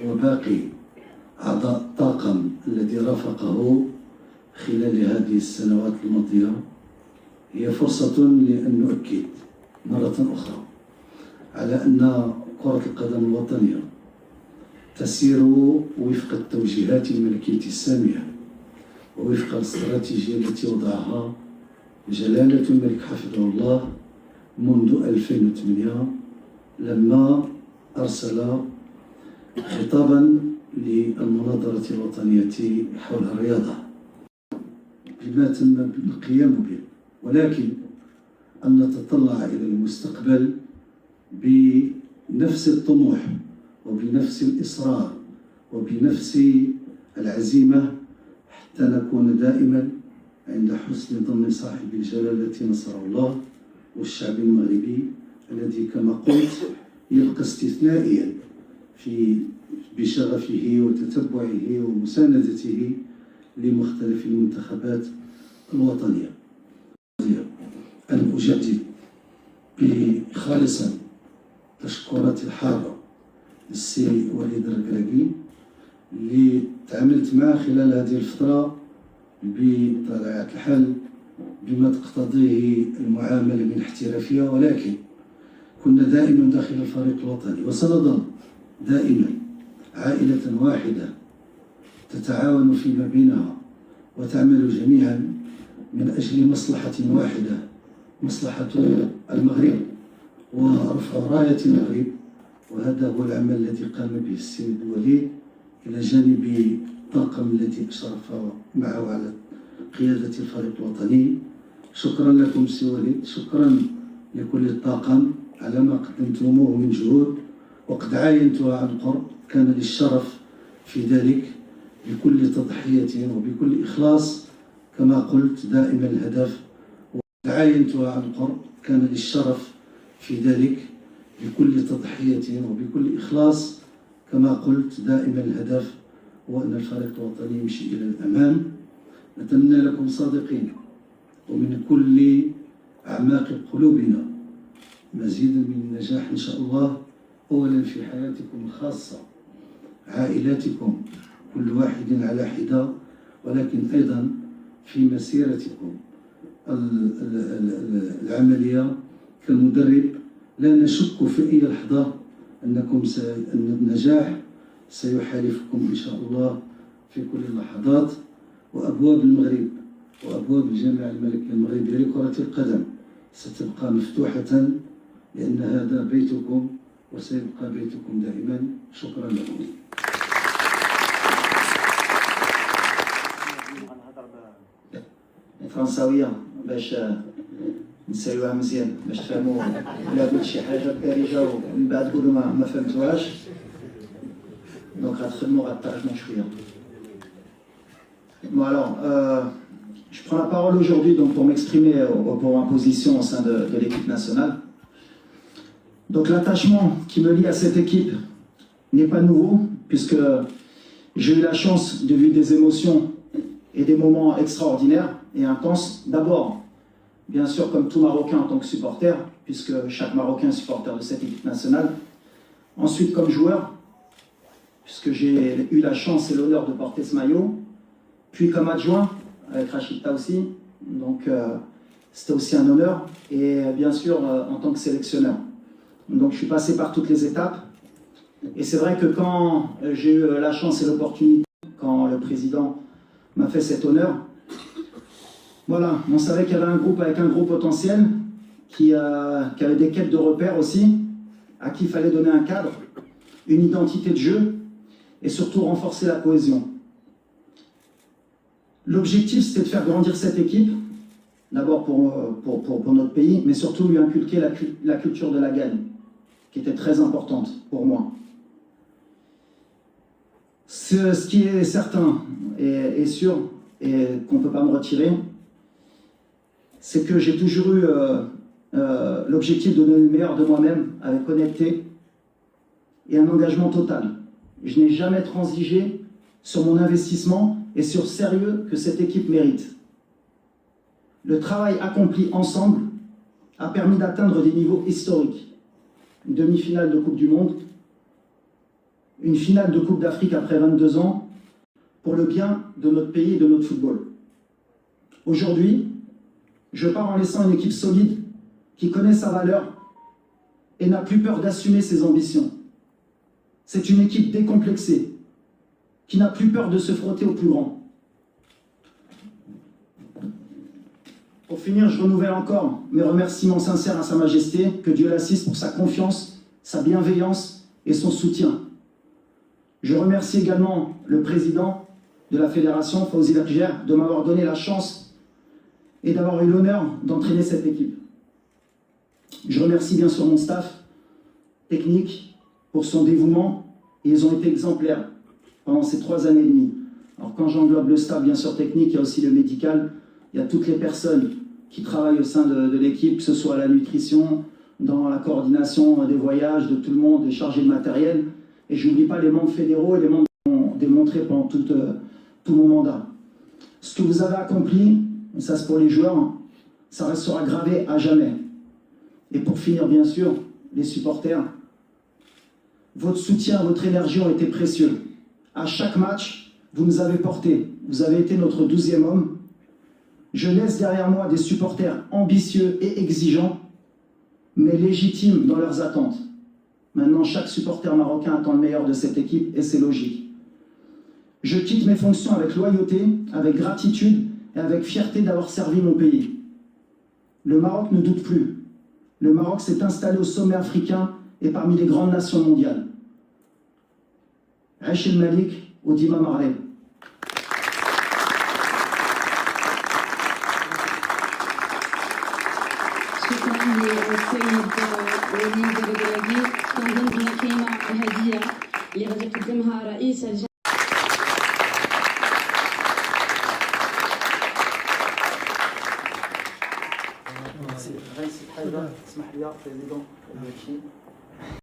وباقي أعضاء الطاقم الذي رافقه خلال هذه السنوات الماضية هي فرصة لأن نؤكد مرة أخرى على أن كرة القدم الوطنية تسير وفق التوجيهات الملكية السامية ووفق الاستراتيجية التي وضعها جلالة الملك حفظه الله منذ 2008 لما أرسل خطابا للمناظرة الوطنية حول الرياضة بما تم القيام به، ولكن أن نتطلع إلى المستقبل بنفس الطموح وبنفس الإصرار وبنفس العزيمة حتى نكون دائما عند حسن ظن صاحب الجلالة نصره الله والشعب المغربي الذي كما قلت يبقى استثنائيا بشغفه وتتبعه ومساندته لمختلف المنتخبات الوطنية. أن أجدد خالصا تشكراتي الحارة للسي وليد الركراكي اللي تعاملت معه خلال هذه الفترة بطبيعة الحال بما تقتضيه المعاملة من احترافية، ولكن كنا دائما داخل الفريق الوطني وسنظل دائما عائلة واحدة تتعاون فيما بينها وتعمل جميعا من أجل مصلحة واحدة، مصلحة المغرب ورفع راية المغرب. وهذا هو العمل الذي قام به السيد وليد إلى جانب الطاقم الذي أشرف معه على قيادة الفريق الوطني. شكرا لكم سي وليد، شكرا لكل الطاقم على ما قدمتموه من جهود وقد عاينتها عن قرب. كان للشرف في ذلك بكل تضحية وبكل إخلاص كما قلت دائما الهدف، وقد عاينتها عن قرب. كان للشرف في ذلك بكل تضحية وبكل إخلاص كما قلت دائما الهدف هو أن الفريق الوطني يمشي إلى الأمام. نتمنى لكم صادقين ومن كل أعماق قلوبنا مزيد من النجاح إن شاء الله، أولا في حياتكم الخاصة عائلاتكم كل واحد على حدة، ولكن أيضا في مسيرتكم العملية كمدرب. لا نشك في أي لحظة أن النجاح سيحالفكم إن شاء الله في كل اللحظات. وأبواب المغرب وأبواب الجامعة الملكية المغربية لكرة القدم ستبقى مفتوحة لأن هذا بيتكم وسيبقى بيتكم دائما. شكرا لكم. فرنساوية باش نسالوها مزيان باش تفهموا ولا قلت شي حاجة كارجة ومن بعد تقولوا ما فهمتوهاش، دونك غتخدموا غترجموا شوية. Bon alors, je prends la parole aujourd'hui donc pour m'exprimer pour ma position au sein de l'équipe nationale. Donc l'attachement qui me lie à cette équipe n'est pas nouveau puisque j'ai eu la chance de vivre des émotions et des moments extraordinaires et intenses. D'abord, bien sûr comme tout Marocain en tant que supporter, puisque chaque Marocain est supporter de cette équipe nationale. Ensuite comme joueur, puisque j'ai eu la chance et l'honneur de porter ce maillot. Puis comme adjoint, avec Rachida aussi, donc c'était aussi un honneur, et bien sûr en tant que sélectionneur. Donc je suis passé par toutes les étapes, et c'est vrai que quand j'ai eu la chance et l'opportunité, quand le président m'a fait cet honneur, voilà, on savait qu'il y avait un groupe avec un gros potentiel, qui avait des quêtes de repères aussi, à qui il fallait donner un cadre, une identité de jeu, et surtout renforcer la cohésion. L'objectif, c'était de faire grandir cette équipe, d'abord pour notre pays, mais surtout lui inculquer la culture de la gagne, qui était très importante pour moi. Ce qui est certain et sûr, et qu'on ne peut pas me retirer, c'est que j'ai toujours eu l'objectif de donner le meilleur de moi-même, avec honnêteté et un engagement total. Je n'ai jamais transigé sur mon investissement et sur le sérieux que cette équipe mérite. Le travail accompli ensemble a permis d'atteindre des niveaux historiques. Une demi-finale de Coupe du Monde, une finale de Coupe d'Afrique après 22 ans pour le bien de notre pays et de notre football. Aujourd'hui, je pars en laissant une équipe solide qui connaît sa valeur et n'a plus peur d'assumer ses ambitions. C'est une équipe décomplexée qui n'a plus peur de se frotter au plus grand. Pour finir, je renouvelle encore mes remerciements sincères à Sa Majesté, que Dieu l'assiste pour sa confiance, sa bienveillance et son soutien. Je remercie également le président de la fédération, Fawzi Lakjer, de m'avoir donné la chance et d'avoir eu l'honneur d'entraîner cette équipe. Je remercie bien sûr mon staff technique pour son dévouement, et ils ont été exemplaires pendant ces 3 années et demie. Alors quand j'englobe le staff bien sûr technique, il y a aussi le médical, il y a toutes les personnes qui travaillent au sein de l'équipe, que ce soit la nutrition, dans la coordination des voyages, de tout le monde, des chargés de matériel. Et je n'oublie pas les membres fédéraux et les membres qui ont démontré pendant tout mon mandat. Ce que vous avez accompli, et ça c'est pour les joueurs, ça restera gravé à jamais. Et pour finir, bien sûr, les supporters, votre soutien, votre énergie ont été précieux. À chaque match, vous nous avez portés. Vous avez été notre 12e homme. Je laisse derrière moi des supporters ambitieux et exigeants, mais légitimes dans leurs attentes. Maintenant, chaque supporter marocain attend le meilleur de cette équipe, et c'est logique. Je quitte mes fonctions avec loyauté, avec gratitude et avec fierté d'avoir servi mon pays. Le Maroc ne doute plus. Le Maroc s'est installé au sommet africain et parmi les grandes nations mondiales. Aish El Malik, Odima Marley. شكرا للسيد وليد الركراكي. كنظن بان كاينه هديه اللي غادي يقدمها رئيس الجامعه. رئيس الحاجه اسمح لي بريزيدون